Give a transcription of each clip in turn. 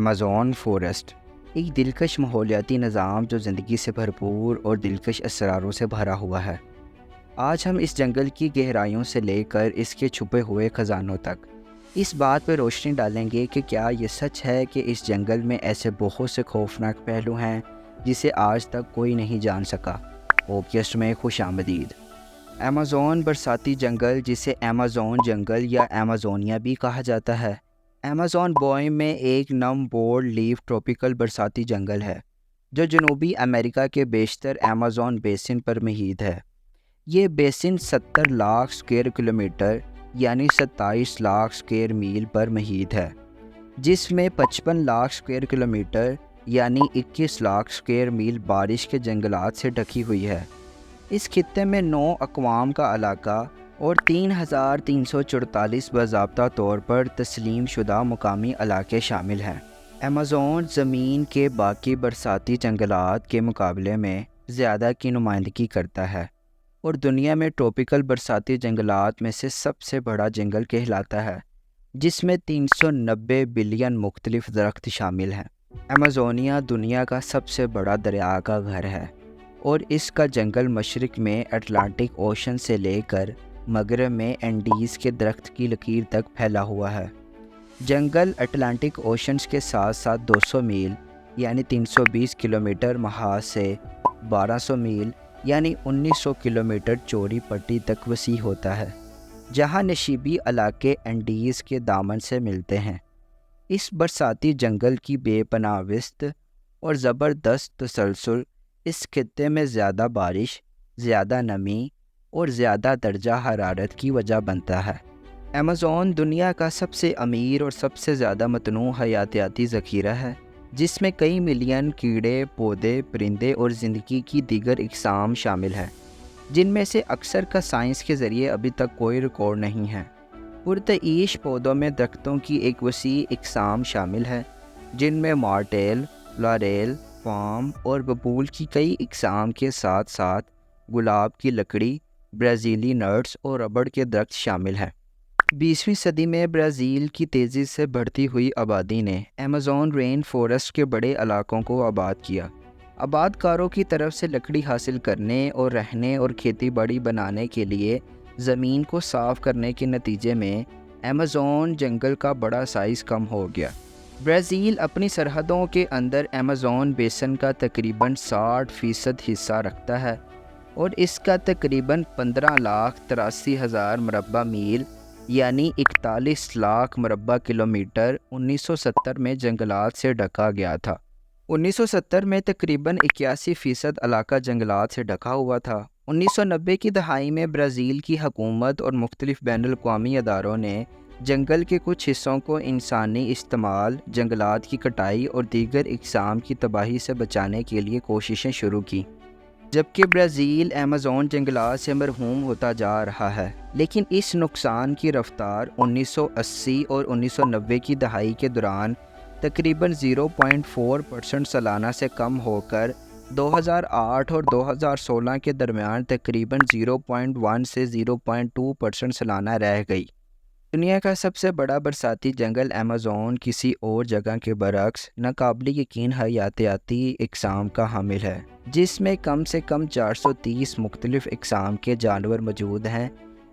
Amazon forest ایک دلکش ماحولیاتی نظام جو زندگی سے بھرپور اور دلکش اسراروں سے بھرا ہوا ہے۔ آج ہم اس جنگل کی گہرائیوں سے لے کر اس کے چھپے ہوئے خزانوں تک اس بات پہ روشنی ڈالیں گے کہ کیا یہ سچ ہے کہ اس جنگل میں ایسے بہت سے خوفناک پہلو ہیں جسے آج تک کوئی نہیں جان سکا۔ پوڈکاسٹ میں خوش آمدید۔ ایمیزون برساتی جنگل، جسے ایمیزون جنگل یا ایمیزونیا بھی کہا جاتا ہے، ایمیزون بوئم میں ایک نم بورڈ لیف ٹراپیکل برساتی جنگل ہے جو جنوبی امریکہ کے بیشتر ایمیزون بیسن پر محیط ہے۔ یہ بیسن 70 لاکھ اسکوائر کلومیٹر یعنی 27 لاکھ اسکوائر میل پر محیط ہے، جس میں 55 لاکھ اسکوائر کلومیٹر یعنی 21 لاکھ اسکوائر میل بارش کے جنگلات سے ڈھکی ہوئی ہے۔ اس خطے میں 9 اقوام کا علاقہ اور 3344 باضابطہ طور پر تسلیم شدہ مقامی علاقے شامل ہیں۔ ایمیزون زمین کے باقی برساتی جنگلات کے مقابلے میں زیادہ کی نمائندگی کرتا ہے اور دنیا میں ٹراپیکل برساتی جنگلات میں سے سب سے بڑا جنگل کہلاتا ہے، جس میں 390 بلین مختلف درخت شامل ہیں۔ ایمیزونیا دنیا کا سب سے بڑا دریا کا گھر ہے اور اس کا جنگل مشرق میں اٹلانٹک اوشن سے لے کر مغرب میں اینڈیز کے درخت کی لکیر تک پھیلا ہوا ہے۔ جنگل اٹلانٹک اوشنز کے ساتھ ساتھ 200 میل یعنی 320 کلومیٹر محاذ سے 1200 میل یعنی 1900 کلومیٹر چوڑی پٹی تک وسیع ہوتا ہے، جہاں نشیبی علاقے اینڈیز کے دامن سے ملتے ہیں۔ اس برساتی جنگل کی بے پناہ وسعت اور زبردست تسلسل اس خطے میں زیادہ بارش، زیادہ نمی اور زیادہ درجہ حرارت کی وجہ بنتا ہے۔ ایمیزون دنیا کا سب سے امیر اور سب سے زیادہ متنوع حیاتیاتی ذخیرہ ہے، جس میں کئی ملین کیڑے، پودے، پرندے اور زندگی کی دیگر اقسام شامل ہیں، جن میں سے اکثر کا سائنس کے ذریعے ابھی تک کوئی ریکارڈ نہیں ہے۔ پرتعیش پودوں میں درختوں کی ایک وسیع اقسام شامل ہے، جن میں مارٹیل، لاریل، پام اور ببول کی کئی اقسام کے ساتھ ساتھ گلاب کی لکڑی، برازیلی نٹس اور ربڑ کے درخت شامل ہیں۔ 20ویں صدی میں برازیل کی تیزی سے بڑھتی ہوئی آبادی نے ایمیزون رین فورسٹ کے بڑے علاقوں کو آباد کیا۔ آباد کاروں کی طرف سے لکڑی حاصل کرنے اور رہنے اور کھیتی باڑی بنانے کے لیے زمین کو صاف کرنے کے نتیجے میں ایمیزون جنگل کا بڑا سائز کم ہو گیا۔ برازیل اپنی سرحدوں کے اندر ایمیزون بیسن کا تقریباً 60% حصہ رکھتا ہے اور اس کا تقریباً 15,83,000 مربع میل یعنی 41 لاکھ مربع کلومیٹر 1970 میں جنگلات سے ڈھکا گیا تھا۔ 1970 میں تقریباً 81% علاقہ جنگلات سے ڈھکا ہوا تھا۔ 1990 کی دہائی میں برازیل کی حکومت اور مختلف بین الاقوامی اداروں نے جنگل کے کچھ حصوں کو انسانی استعمال، جنگلات کی کٹائی اور دیگر اقسام کی تباہی سے بچانے کے لیے کوششیں شروع کی، جبکہ برازیل ایمیزون جنگلات سے محروم ہوتا جا رہا ہے۔ لیکن اس نقصان کی رفتار 1980 اور 1990 کی دہائی کے دوران تقریباً 0.4% سالانہ سے کم ہو کر 2008 اور 2016 کے درمیان تقریباً 0.1 سے 0.2% سالانہ رہ گئی۔ دنیا کا سب سے بڑا برساتی جنگل ایمیزون کسی اور جگہ کے برعکس ناقابل یقین حیاتیاتی اقسام کا حامل ہے، جس میں کم سے کم 430 مختلف اقسام کے جانور موجود ہیں،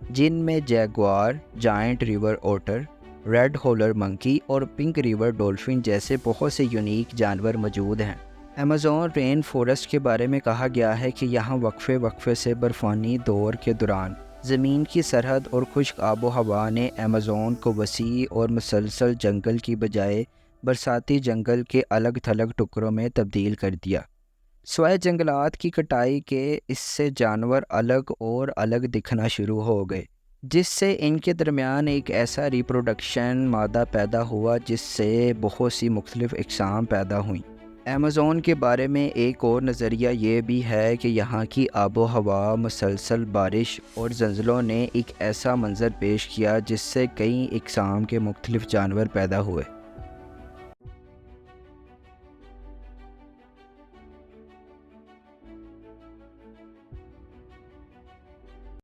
جن میں jaguar, giant river otter, red howler monkey اور پنک ریور ڈولفن جیسے بہت سے یونیک جانور موجود ہیں۔ ایمیزون رین فورسٹ کے بارے میں کہا گیا ہے کہ یہاں وقفے سے برفانی دور کے دوران زمین کی سرحد اور خشک آب و ہوا نے ایمیزون کو وسیع اور مسلسل جنگل کی بجائے برساتی جنگل کے الگ تھلگ ٹکڑوں میں تبدیل کر دیا۔ سوائے جنگلات کی کٹائی کے اس سے جانور الگ اور الگ دکھنا شروع ہو گئے، جس سے ان کے درمیان ایک ایسا ریپروڈکشن مادہ پیدا ہوا جس سے بہت سی مختلف اقسام پیدا ہوئیں۔ ایمیزون کے بارے میں ایک اور نظریہ یہ بھی ہے کہ یہاں کی آب و ہوا، مسلسل بارش اور زلزلوں نے ایک ایسا منظر پیش کیا جس سے کئی اقسام کے مختلف جانور پیدا ہوئے۔